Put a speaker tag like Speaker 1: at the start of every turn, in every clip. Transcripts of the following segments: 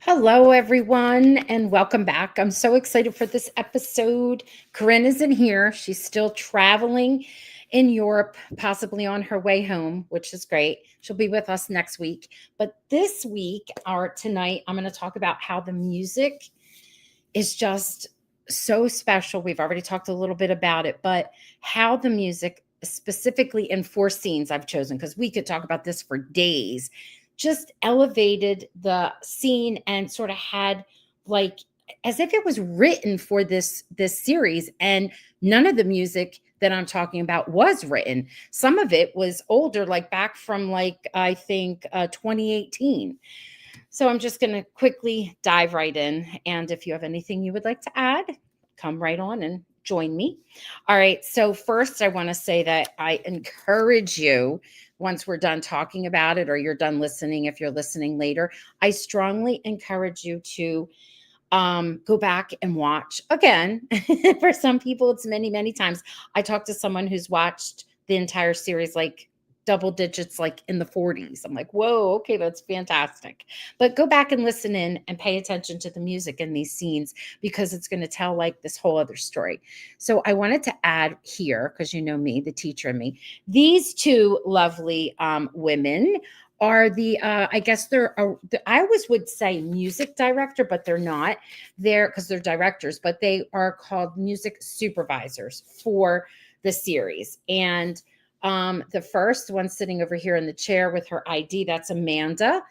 Speaker 1: Hello, everyone, and welcome back. I'm so excited for this episode. Corinne isn't here. She's still traveling in Europe, possibly on her way home, which is great. She'll be with us next week. But this week, or tonight, I'm going to talk about how the music is just so special. We've already talked a little bit about it, but how the music, specifically in four scenes I've chosen, because we could talk about this for days, just elevated the scene and sort of had like as if it was written for this series. And none of the music that I'm talking about was written. Some of it was older, like back from like I think 2018. So I'm just going to quickly dive right in. And if you have anything you would like to add, come right on and join me. All right. So, first, I want to say that I encourage you, once we're done talking about it, or you're done listening, if you're listening later, I strongly encourage you to go back and watch again. For some people, it's many, many times. I talked to someone who's watched the entire series like double digits, like in the 40s. I'm like, whoa, okay, that's fantastic. But go back and listen in and pay attention to the music in these scenes because it's going to tell like this whole other story. So I wanted to add here, because you know me, the teacher in me, these two lovely women are the I guess they're I always would say music director, but they're not. They're because they're directors, but they are called music supervisors for the series. And the first one sitting over here in the chair with her ID, that's Amanda.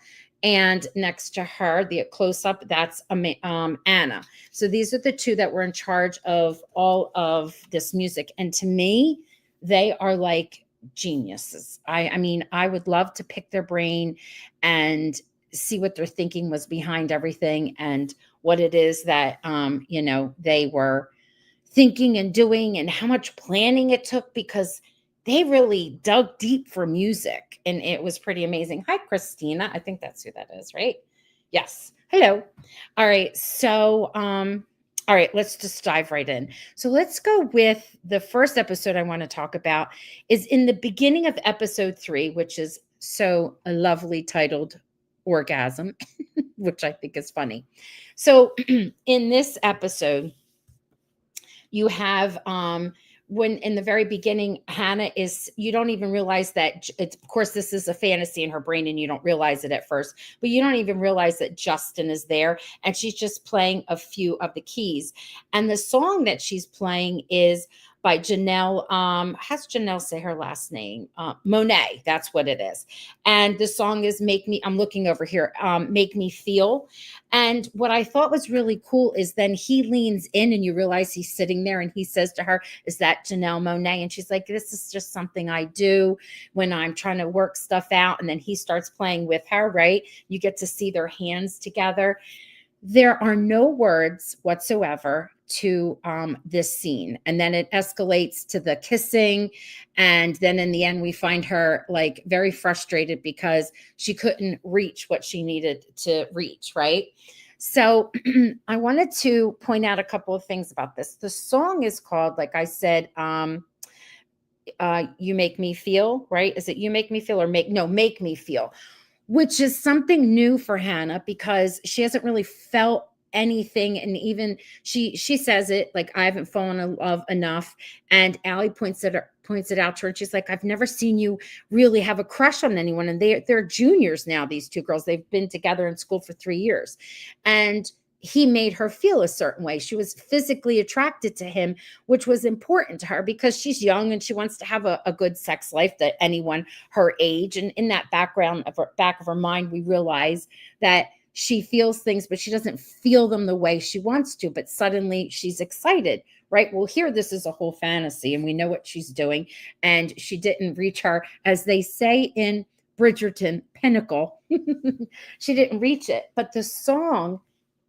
Speaker 1: And next to her, the close up, that's Anna. So these are the two that were in charge of all of this music. And to me, they are like geniuses. I mean, I would love to pick their brain and see what their thinking was behind everything and what it is that they were thinking and doing and how much planning it took because they really dug deep for music and it was pretty amazing. Hi, Christina. I think that's who that is, right? Yes. Hello. All right. So, all right, let's just dive right in. So let's go with the first episode I want to talk about is in the beginning of episode 3, which is so lovely titled Orgasm, which I think is funny. So in this episode, you have when in the very beginning Hannah is you don't even realize that it's of course this is a fantasy in her brain and you don't realize it at first, but you don't even realize that Justin is there and she's just playing a few of the keys. And the song that she's playing is by Janelle. Has Janelle say her last name? Monet, that's what it is. And the song is Make Me, I'm looking over here, Make Me Feel. And what I thought was really cool is then he leans in and you realize he's sitting there and he says to her, is that Janelle Monet? And she's like, this is just something I do when I'm trying to work stuff out. And then he starts playing with her, right? You get to see their hands together. There are no words whatsoever to this scene. And then it escalates to the kissing. And then in the end, we find her like very frustrated because she couldn't reach what she needed to reach, right? So I wanted to point out a couple of things about this. The song is called, like I said, You Make Me Feel, right? Is it You Make Me Feel or Make Me Feel, which is something new for Hannah because she hasn't really felt anything. And even she says it like, I haven't fallen in love enough. And Allie points it out to her and she's like, I've never seen you really have a crush on anyone. And they're juniors now, these two girls. They've been together in school for 3 years. And he made her feel a certain way. She was physically attracted to him, which was important to her because she's young and she wants to have a good sex life that anyone her age. And in that back of her mind, we realize that she feels things, but she doesn't feel them the way she wants to. But suddenly she's excited, right? Well, here, this is a whole fantasy and we know what she's doing. And she didn't reach her, as they say in Bridgerton, pinnacle. She didn't reach it. But the song,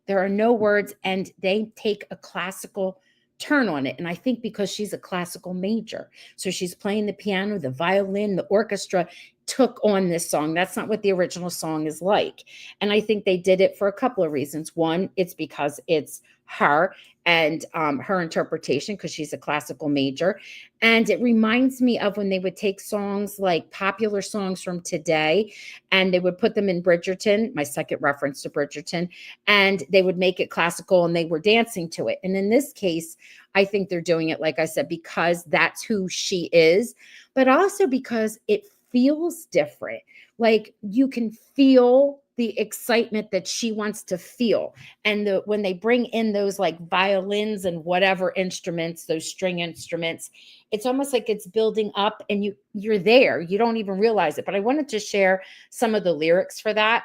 Speaker 1: there are no words, and they take a classical turn on it. And I think because she's a classical major, so she's playing the piano, the violin, the orchestra took on this song. That's not what the original song is like. And I think they did it for a couple of reasons. One, it's because it's her and her interpretation, because she's a classical major. And it reminds me of when they would take songs, like popular songs from today, and they would put them in Bridgerton, my second reference to Bridgerton, and they would make it classical and they were dancing to it. And in this case, I think they're doing it, like I said, because that's who she is, but also because it feels different. Like you can feel the excitement that she wants to feel. And when they bring in those like violins and whatever instruments, those string instruments, it's almost like it's building up and you're there. You don't even realize it. But I wanted to share some of the lyrics for that.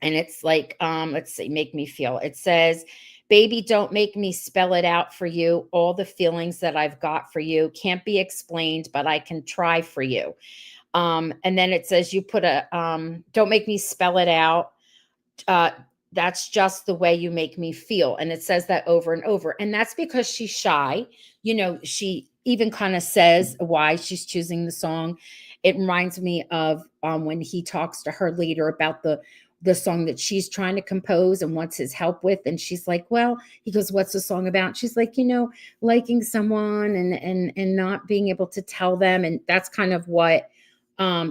Speaker 1: And it's like, let's see, make me feel. It says, baby, don't make me spell it out for you. All the feelings that I've got for you can't be explained, but I can try for you. And then it says, you put a, don't make me spell it out. Uh, that's just the way you make me feel. And it says that over and over. And that's because she's shy. She even kind of says why she's choosing the song. It reminds me of when he talks to her later about the song that she's trying to compose and wants his help with. And she's like, well, he goes, what's the song about? She's like, liking someone and not being able to tell them. And that's kind of what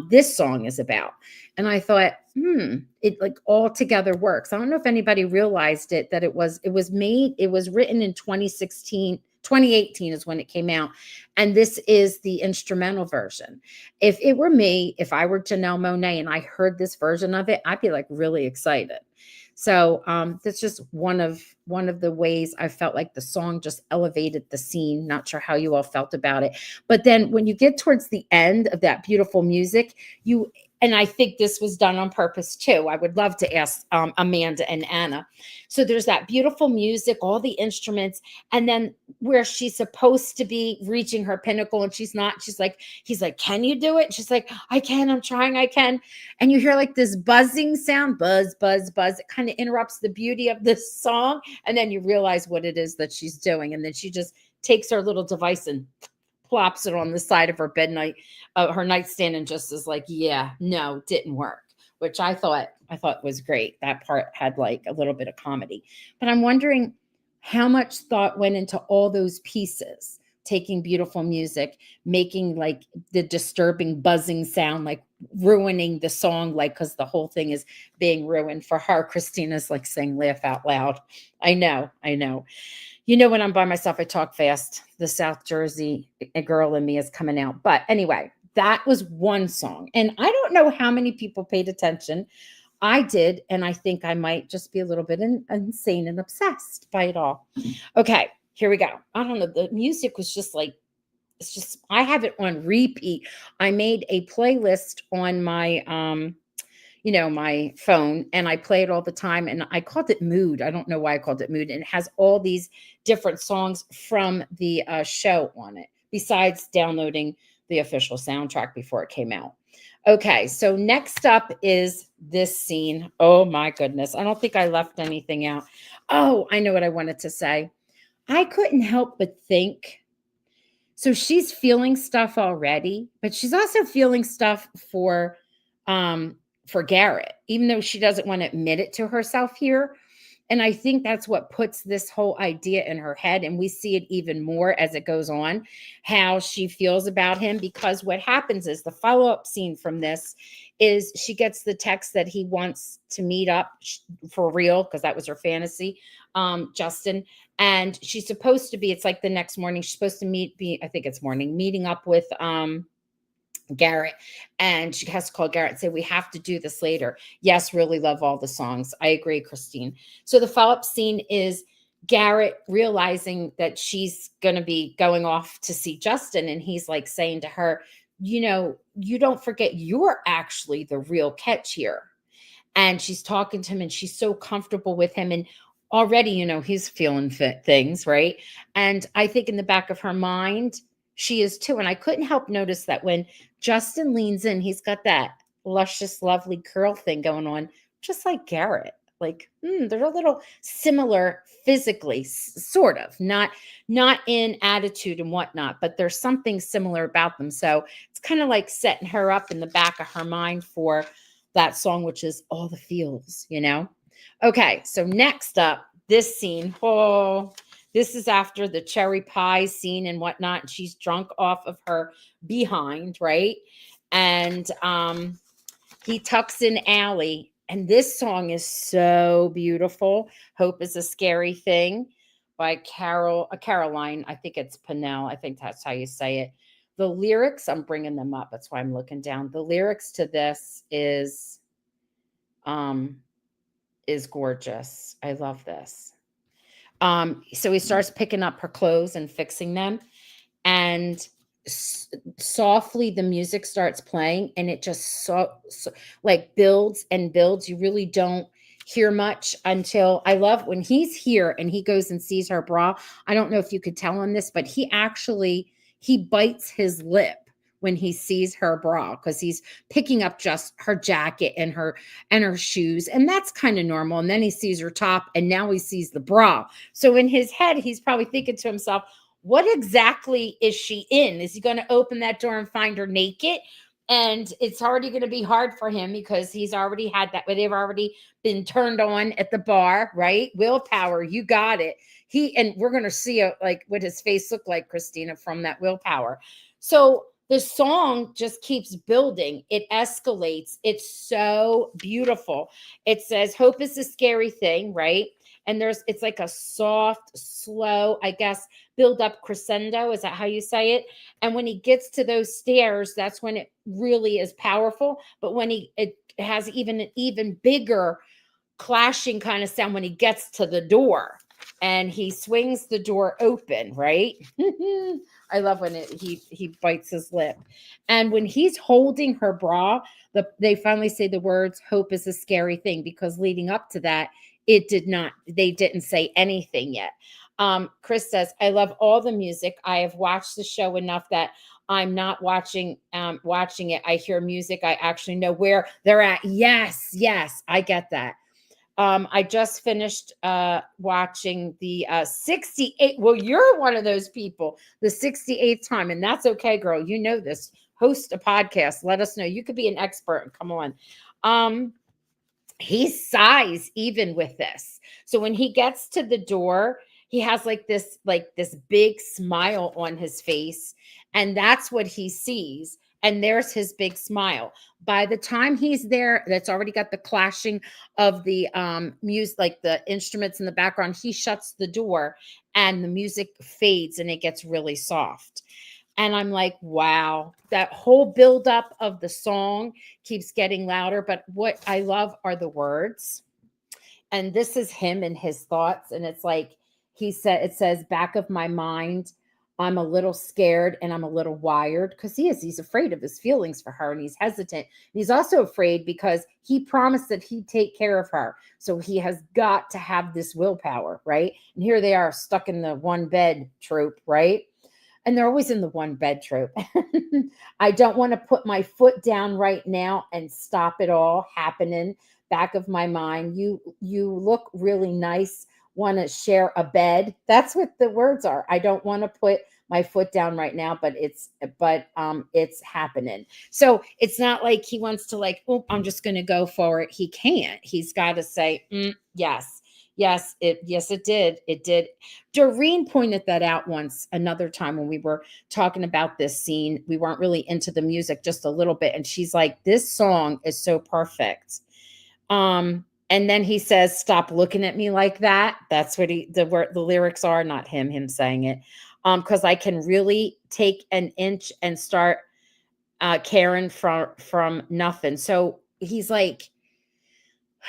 Speaker 1: this song is about. And I thought, it like all together works. I don't know if anybody realized it, that it was written in 2016, 2018 is when it came out. And this is the instrumental version. If it were me, if I were Janelle Monáe and I heard this version of it, I'd be like really excited. So that's just one of the ways I felt like the song just elevated the scene. Not sure how you all felt about it. But then when you get towards the end of that beautiful music, and I think this was done on purpose too. I would love to ask Amanda and Anna. So there's that beautiful music, all the instruments, and then where she's supposed to be reaching her pinnacle and she's not, he's like, can you do it? And she's like, I can, I'm trying, I can. And you hear like this buzzing sound, buzz, buzz, buzz. It kind of interrupts the beauty of this song. And then you realize what it is that she's doing. And then she just takes her little device and plops it on the side of her bed night, her nightstand, and just is like, yeah, no, didn't work, which I thought was great. That part had like a little bit of comedy. But I'm wondering how much thought went into all those pieces, taking beautiful music, making like the disturbing buzzing sound, like ruining the song, like, because the whole thing is being ruined for her. Christina's like saying laugh out loud. I know. When I'm by myself, I talk fast. The South Jersey girl in me is coming out. But anyway, that was one song. And I don't know how many people paid attention. I did. And I think I might just be a little bit insane and obsessed by it all. Okay, here we go. I don't know. The music was just like, I have it on repeat. I made a playlist on my, my phone, and I play it all the time. And I called it Mood. I don't know why I called it Mood. And it has all these different songs from the show on it, besides downloading the official soundtrack before it came out. Okay, so next up is this scene. Oh my goodness. I don't think I left anything out. Oh, I know what I wanted to say. I couldn't help but think, so she's feeling stuff already, but she's also feeling stuff for Garrett, even though she doesn't want to admit it to herself here. And I think that's what puts this whole idea in her head. And we see it even more as it goes on, how she feels about him. Because what happens is the follow-up scene from this is she gets the text that he wants to meet up for real, because that was her fantasy, Justin. And she's supposed to be, it's like the next morning, she's supposed to I think it's morning, meeting up with Garrett, and she has to call Garrett and say, we have to do this later. Yes, really love all the songs. I agree, Christine. So the follow-up scene is Garrett realizing that she's going to be going off to see Justin, and he's like saying to her, you don't forget, you're actually the real catch here. And she's talking to him, and she's so comfortable with him, and already, he's feeling things, right? And I think in the back of her mind, she is too. And I couldn't help notice that when Justin leans in, he's got that luscious, lovely curl thing going on, just like Garrett. like, they're a little similar physically, sort of, not in attitude and whatnot, but there's something similar about them. So it's kind of like setting her up in the back of her mind for that song, which is All the Feels, you know? Okay, so next up, this scene. Oh, this is after the cherry pie scene and whatnot. And she's drunk off of her behind, right? And he tucks in Allie. And this song is so beautiful. Hope is a Scary Thing by Caroline. I think it's Pinnell. I think that's how you say it. The lyrics, I'm bringing them up. That's why I'm looking down. The lyrics to this um is gorgeous. I love this. So he starts picking up her clothes and fixing them, and softly the music starts playing, and it just so like builds and builds. You really don't hear much until, I love when he's here and he goes and sees her bra. I don't know if you could tell on this, but he bites his lip when he sees her bra, because he's picking up just her jacket and her shoes, and that's kind of normal. And then he sees her top, and now he sees the bra. So in his head, he's probably thinking to himself, what exactly is she in? Is he going to open that door and find her naked? And it's already going to be hard for him because he's already had that, where they've already been turned on at the bar, right? Willpower, you got it. And we're going to see like what his face looked like, Christina, from that willpower. So the song just keeps building. It escalates. It's so beautiful. It says, hope is a scary thing, right? And it's like a soft, slow, I guess, build up crescendo. Is that how you say it? And when he gets to those stairs, that's when it really is powerful. But when it has even an even bigger clashing kind of sound when he gets to the door and he swings the door open, right? I love when he bites his lip. And when he's holding her bra, they finally say the words, hope is a scary thing, because leading up to that, they didn't say anything yet. Chris says, I love all the music. I have watched the show enough that I'm not watching it. I hear music. I actually know where they're at. Yes, I get that. I just finished watching the 68. Well, you're one of those people, the 68th time, and that's okay, girl. You know this. Host a podcast. Let us know. You could be an expert. Come on. He sighs even with this. So when he gets to the door, he has like this big smile on his face, and that's what he sees. And there's his big smile. By the time he's there, that's already got the clashing of the music, like the instruments in the background. He shuts the door and the music fades and it gets really soft. And I'm like, wow, that whole buildup of the song keeps getting louder. But what I love are the words. And this is him and his thoughts. And it's like, it says, back of my mind, I'm a little scared and I'm a little wired, because he's afraid of his feelings for her and he's hesitant. And he's also afraid because he promised that he'd take care of her. So he has got to have this willpower, right? And here they are stuck in the one bed trope, right? And they're always in the one bed trope. I don't want to put my foot down right now and stop it all happening. Back of my mind, you look really nice. Want to share a bed? That's what the words are. I don't want to put my foot down right now, but it's happening. So it's not like he wants to like, oh, I'm just going to go for it. He can't. He's got to say, yes. Yes, it did. It did. Doreen pointed that out once, another time when we were talking about this scene. We weren't really into the music, just a little bit. And she's like, this song is so perfect. And then he says, stop looking at me like that. That's what the lyrics are, not him saying it. Because I can really take an inch and start caring from nothing. So he's like,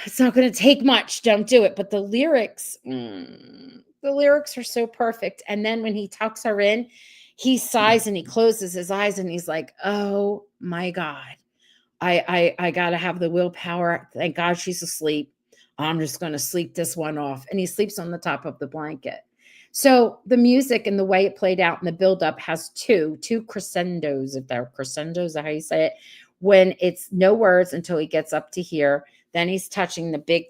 Speaker 1: it's not going to take much. Don't do it. But the lyrics are so perfect. And then when he tucks her in, he sighs and he closes his eyes and he's like, oh my God, I got to have the willpower. Thank God she's asleep. I'm just going to sleep this one off. And he sleeps on the top of the blanket. So the music and the way it played out and the buildup has two crescendos. If they're crescendos, is that how you say it? When it's no words until he gets up to here. Then he's touching the big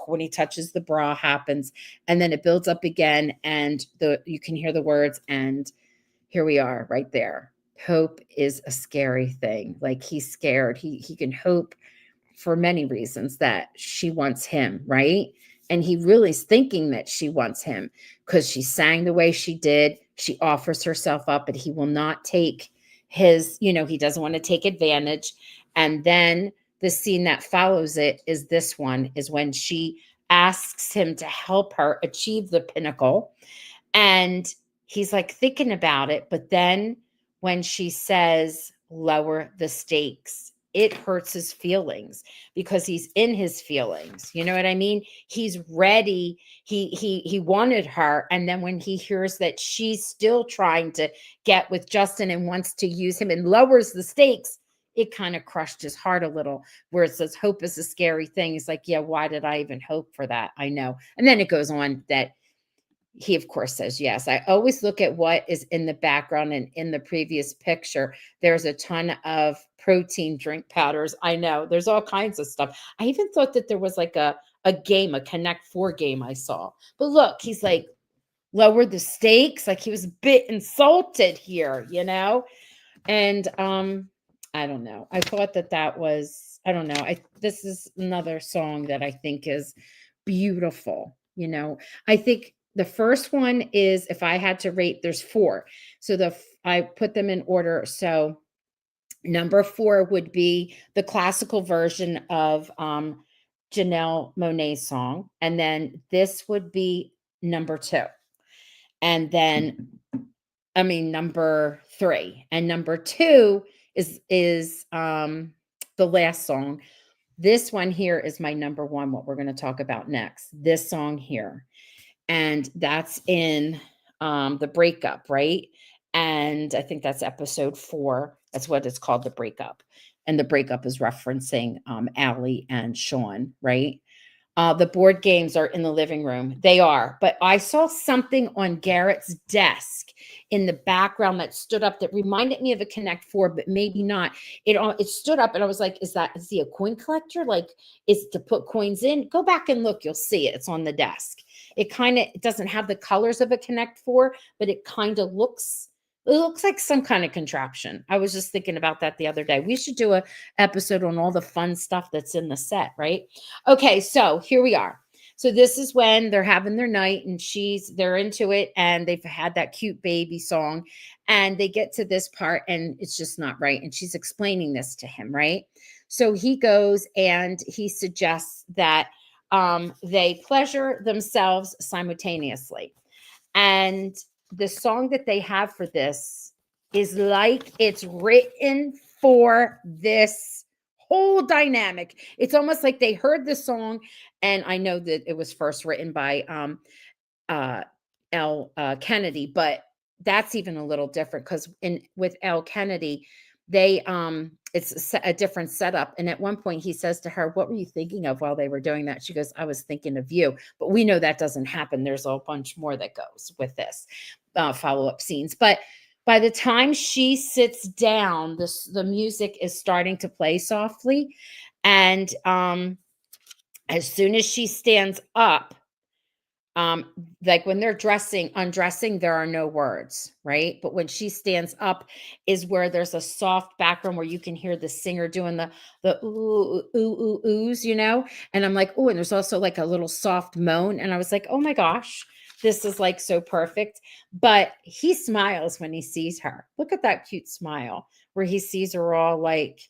Speaker 1: when he touches the bra happens, and then it builds up again, and you can hear the words, and here we are right there. Hope is a scary thing. Like, he's scared. He can hope for many reasons that she wants him, right? And he really is thinking that she wants him because she sang the way she did. She offers herself up, but he will not take he doesn't want to take advantage. And then the scene that follows it is this one, is when she asks him to help her achieve the pinnacle. And he's like thinking about it. But then when she says, lower the stakes, it hurts his feelings because he's in his feelings. You know what I mean? He's ready. He wanted her. And then when he hears that she's still trying to get with Justin and wants to use him and lowers the stakes, it kind of crushed his heart a little, where it says hope is a scary thing. He's like, yeah, why did I even hope for that? I know. And then it goes on that he, of course, says yes. I always look at what is in the background, and in the previous picture, there's a ton of protein drink powders. I know there's all kinds of stuff. I even thought that there was like a game, a Connect Four game I saw. But look, he's like lowered the stakes. Like, he was a bit insulted here, And I don't know. I thought that was, I don't know. This is another song that I think is beautiful. I think the first one is, if I had to rate, there's four. So I put them in order. So number 4 would be the classical version of Janelle Monáe's song. And then this would be number 2. And then, number 3. And number 2 is the last song. This one here is my number 1, what we're going to talk about next. This song here. And that's in the breakup, right? And I think that's episode 4. That's what it's called, the breakup. And the breakup is referencing Allie and Sean, right? The board games are in the living room. They are. But I saw something on Garrett's desk in the background that stood up that reminded me of a Connect Four, but maybe not. It stood up, and I was like, is he a coin collector? Like, is it to put coins in? Go back and look. You'll see it. It's on the desk. It doesn't have the colors of a Connect Four, but it looks like some kind of contraption. I was just thinking about that the other day. We should do an episode on all the fun stuff that's in the set, right? Okay, so here we are. So this is when they're having their night, and they're into it, and they've had that cute baby song, and they get to this part, and it's just not right. And she's explaining this to him, right? So he goes and he suggests that they pleasure themselves simultaneously. And the song that they have for this is like it's written for this whole dynamic. It's almost like they heard the song, and I know that it was first written by L. Kennedy, but that's even a little different because with L. Kennedy, they it's a different setup. And at one point he says to her, what were you thinking of while they were doing that? She goes, I was thinking of you. But we know that doesn't happen. There's a bunch more that goes with this follow-up scenes. But by the time she sits down, the music is starting to play softly. And as soon as she stands up, like when they're undressing, there are no words, right? But when she stands up is where there's a soft background where you can hear the singer doing the ooh, ooh, ooh, oohs, And I'm like, oh, and there's also like a little soft moan. And I was like, oh my gosh, this is like so perfect. But he smiles when he sees her. Look at that cute smile where he sees her all like,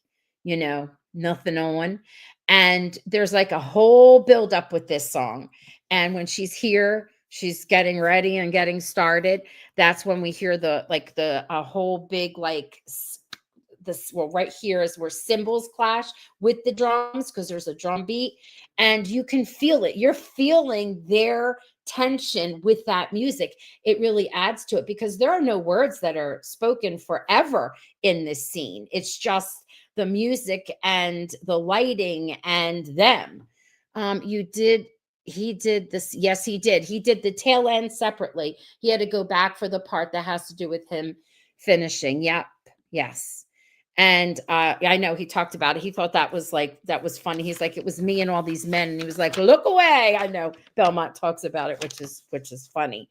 Speaker 1: nothing on. And there's like a whole buildup with this song. And when she's here, she's getting ready and getting started. That's when we hear a whole big right here is where cymbals clash with the drums because there's a drum beat, and you can feel it. You're feeling their tension with that music. It really adds to it because there are no words that are spoken forever in this scene. It's just the music and the lighting and them. He did this. Yes, he did. He did the tail end separately. He had to go back for the part that has to do with him finishing. Yep. Yes. And I know he talked about it. He thought that was funny. He's like, it was me and all these men, and he was like, look away. I know Belmont talks about it, which is funny.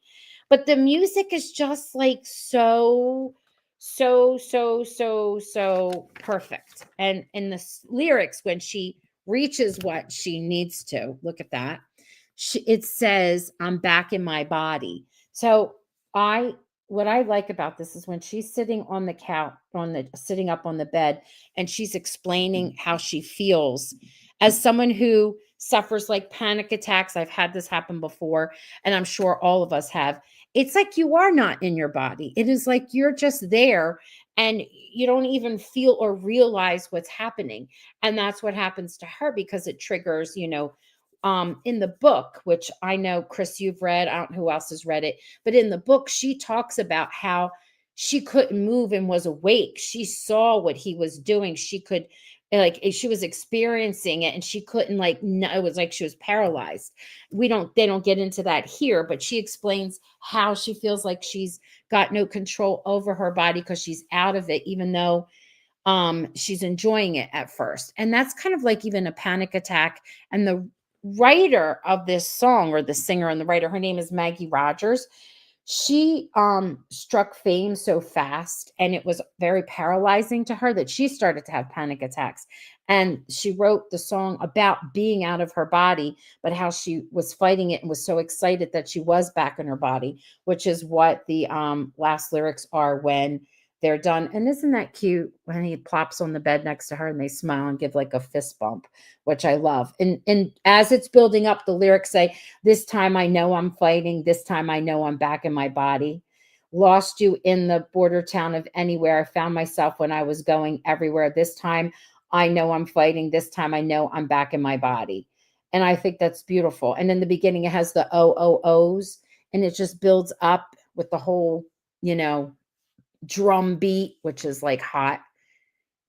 Speaker 1: But the music is just like so perfect. And in the lyrics, when she reaches what she needs to, look at that. It says, I'm back in my body. So I what I like about this is when she's sitting on the couch, sitting up on the bed, and she's explaining how she feels as someone who suffers like panic attacks. I've had this happen before, and I'm sure all of us have. It's like you are not in your body. It is like you're just there, and you don't even feel or realize what's happening. And that's what happens to her, because it triggers, in the book, which I know, Chris, you've read. I don't know who else has read it, but in the book, she talks about how she couldn't move and was awake. She saw what he was doing. She could, like, she was experiencing it, and she couldn't, like, no, it was like she was paralyzed. They don't get into that here, but she explains how she feels like she's got no control over her body because she's out of it, even though she's enjoying it at first. And that's kind of like even a panic attack. And the writer of this song, or the singer and the writer, her name is Maggie Rogers. She struck fame so fast, and it was very paralyzing to her, that she started to have panic attacks. And she wrote the song about being out of her body, but how she was fighting it and was so excited that she was back in her body, which is what the last lyrics are when they're done. And isn't that cute when he plops on the bed next to her and they smile and give like a fist bump, which I love. And as it's building up, the lyrics say, this time I know I'm fighting. This time I know I'm back in my body. Lost you in the border town of anywhere. I found myself when I was going everywhere. This time I know I'm fighting. This time I know I'm back in my body. And I think that's beautiful. And in the beginning, it has the O O O's, and it just builds up with the whole, you know, drum beat, which is like hot.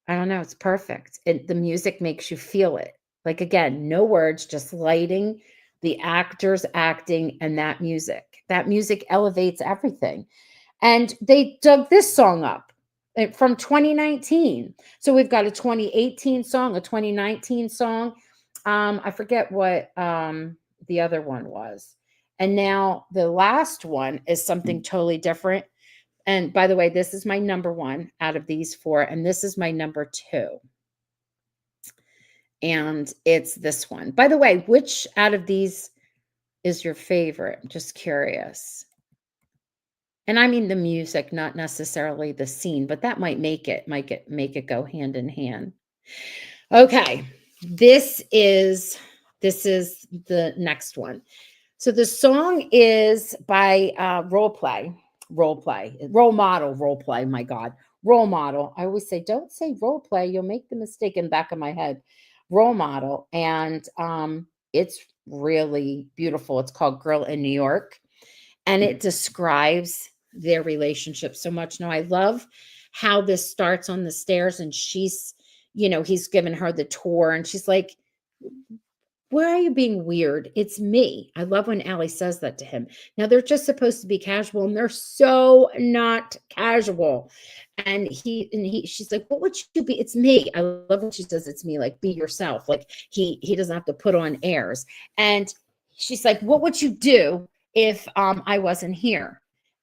Speaker 1: I don't know. It's perfect. The music makes you feel it. Like, again, no words, just lighting, the actors acting, and that music. That music elevates everything. And they dug this song up from 2019. So we've got a 2018 song, a 2019 song. I forget what the other one was. And now the last one is something totally different. And by the way, this is my number one out of these four, and this is my number two. And it's this one. By the way, which out of these is your favorite? I'm just curious. And I mean the music, not necessarily the scene, but that might make it go hand in hand. Okay. This is the next one. So the song is by role model, role play. My God, role model. I always say, don't say role play. You'll make the mistake in the back of my head. Role model. And it's really beautiful. It's called Girl in New York. And it describes their relationship so much. Now, I love how this starts on the stairs, and he's given her the tour, and she's like, why are you being weird? It's me. I love when Allie says that to him. Now, they're just supposed to be casual, and they're so not casual. She's like, what would you be? It's me. I love when she says it's me, like, be yourself. Like, he doesn't have to put on airs. And she's like, what would you do if I wasn't here?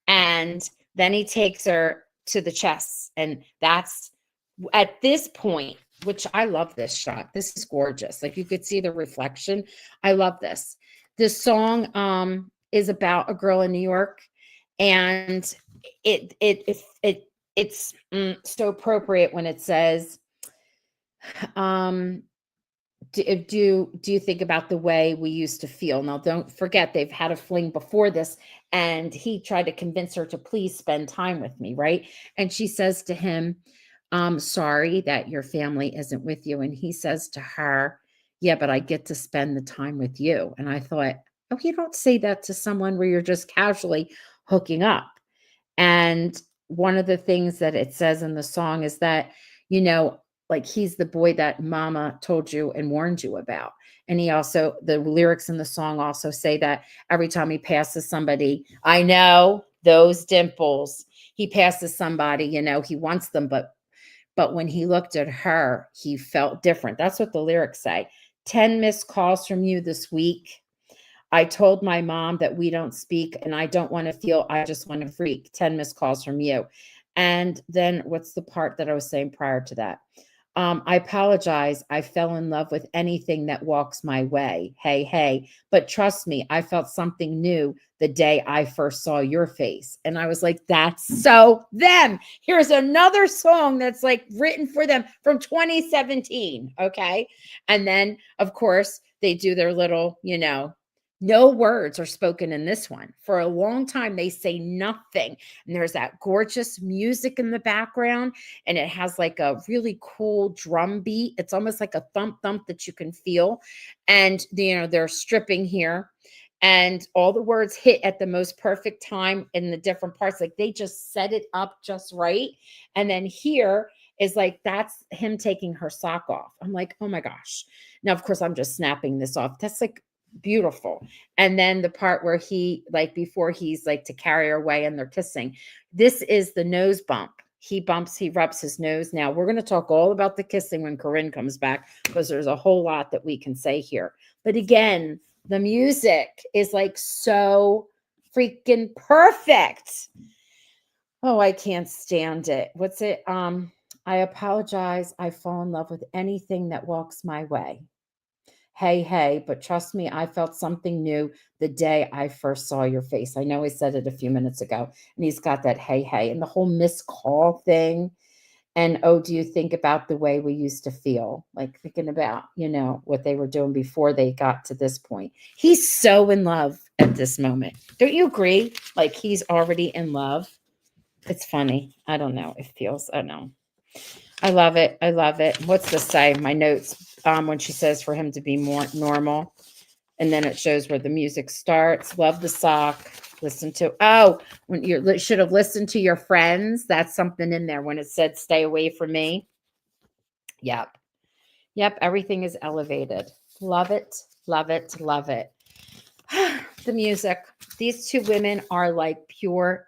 Speaker 1: And then he takes her to the chest, and that's at this point, which I love this shot. This is gorgeous. Like, you could see the reflection. I love this. This song is about a girl in New York, and it's so appropriate when it says, um do you think about the way we used to feel? Now, don't forget, they've had a fling before this, and he tried to convince her to please spend time with me, right? And she says to him, I'm sorry that your family isn't with you. And he says to her, yeah, but I get to spend the time with you. And I thought, oh, you don't say that to someone where you're just casually hooking up. And one of the things that it says in the song is that, you know, like, he's the boy that mama told you and warned you about. And the lyrics in the song also say that every time he passes somebody, I know those dimples, he passes somebody, he wants them, but But when he looked at her, he felt different. That's what the lyrics say. 10 missed calls from you this week. I told my mom that we don't speak and I don't want to feel, I just want to freak. 10 missed calls from you. And then what's the part that I was saying prior to that? I apologize. I fell in love with anything that walks my way. Hey, hey. But trust me, I felt something new the day I first saw your face. And I was like, that's so them. Here's another song that's like written for them from 2017. Okay. And then, of course, they do their little, no words are spoken in this one. For a long time, they say nothing. And there's that gorgeous music in the background, and it has like a really cool drum beat. It's almost like a thump thump that you can feel. And, they're stripping here, and all the words hit at the most perfect time in the different parts. Like they just set it up just right. And then here is like, that's him taking her sock off. I'm like, oh my gosh. Now, of course, I'm just snapping this off. That's like beautiful. And then the part where he, like, before he's like to carry her away and they're kissing, this is the nose bump. He rubs his nose. Now we're going to talk all about the kissing when Corinne comes back, because there's a whole lot that we can say here. But again, the music is like so freaking perfect. Oh, I can't stand it. What's it? I apologize. I fall in love with anything that walks my way. Hey, hey, but trust me, I felt something new the day I first saw your face. I know I said it a few minutes ago, and he's got that hey, hey, and the whole missed call thing. And oh, do you think about the way we used to feel? Like thinking about, what they were doing before they got to this point. He's so in love at this moment. Don't you agree? Like he's already in love. It's funny. I don't know. It feels, I don't know. I love it. I love it. What's this say? My notes, when she says for him to be more normal. And then it shows where the music starts. Love the sock. Listen to, when you should have listened to your friends. That's something in there when it said stay away from me. Yep. Yep. Everything is elevated. Love it. Love it. Love it. The music. These two women are like pure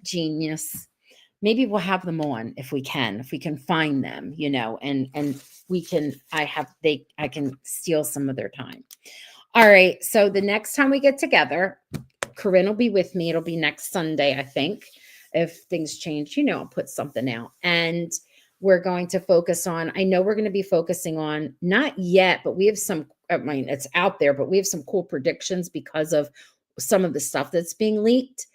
Speaker 1: genius. Maybe we'll have them on if we can find them, and we can, I can steal some of their time. All right. So the next time we get together, Corinne will be with me. It'll be next Sunday, I think. If things change, I'll put something out. And we're going to focus on, I know we're going to be focusing on, not yet, but we have some, I mean, it's out there, but we have some cool predictions because of some of the stuff that's being leaked.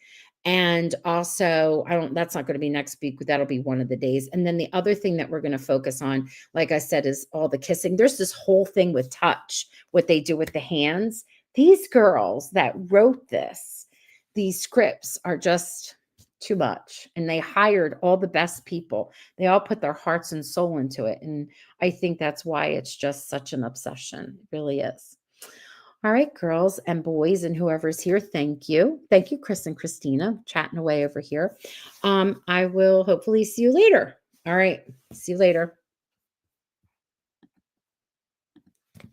Speaker 1: And also, that's not going to be next week. That'll be one of the days. And then the other thing that we're going to focus on, like I said, is all the kissing. There's this whole thing with touch, what they do with the hands. These girls that wrote these scripts are just too much. And they hired all the best people. They all put their hearts and soul into it. And I think that's why it's just such an obsession. It really is. All right, girls and boys and whoever's here, thank you. Thank you, Chris and Christina, chatting away over here. I will hopefully see you later. All right, see you later.